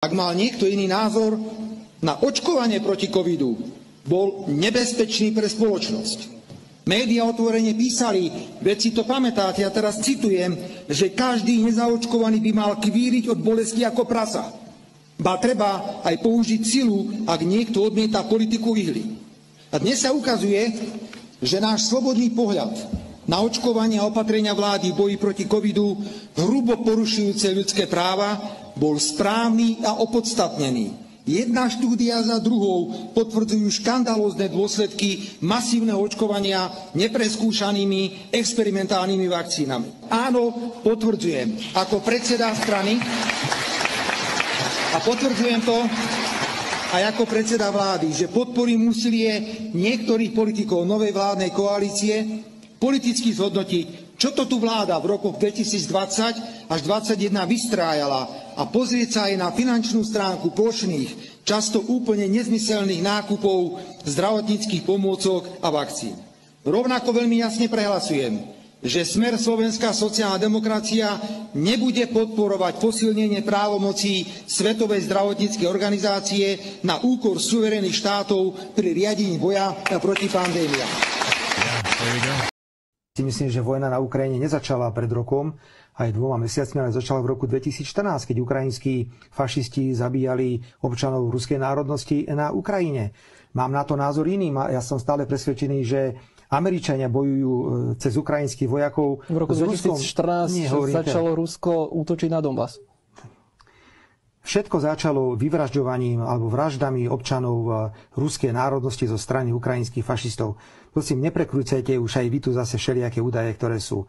Ak mal niekto iný názor na očkovanie proti covidu, bol nebezpečný pre spoločnosť. Média otvorene písali, veď si to pamätáte, ja teraz citujem, že každý nezaočkovaný by mal kvíriť od bolesti ako prasa. Ba treba aj použiť silu, ak niekto odmieta politiku ihly. A dnes sa ukazuje, že náš slobodný pohľad na očkovanie a opatrenia vlády v boji proti covidu, hrubo porušujúce ľudské práva, bol správny a opodstatnený. Jedna štúdia za druhou potvrdzujú škandalózne dôsledky masívneho očkovania nepreskúšanými experimentálnymi vakcínami. Áno, potvrdzujem, ako predseda strany a potvrdzujem to aj ako predseda vlády, že podporím úsilie niektorých politikov novej vládnej koalície politicky zhodnotiť, čo to tu vláda v rokoch 2020 až 2021 vystrájala a pozrieť sa aj na finančnú stránku plošných, často úplne nezmyselných nákupov zdravotníckych pomôcok a vakcín. Rovnako veľmi jasne prehlasujem, že Smer Slovenská sociálna demokracia nebude podporovať posilnenie právomocí Svetovej zdravotníckej organizácie na úkor suverénnych štátov pri riadení boja proti pandémiám. Myslím, že vojna na Ukrajine nezačala pred rokom, aj 2 mesiacmi, ale začala v roku 2014, keď ukrajinskí fašisti zabíjali občanov ruskej národnosti na Ukrajine. Mám na to názor iný. Ja som stále presvedčený, že Američania bojujú cez ukrajinských vojakov. V roku 2014 začalo Rusko útočiť na Donbas. Všetko začalo vyvražďovaním alebo vraždami občanov ruskej národnosti zo strany ukrajinských fašistov. Prosím, neprekrúcajte už aj vy tu zase všelijaké údaje, ktoré sú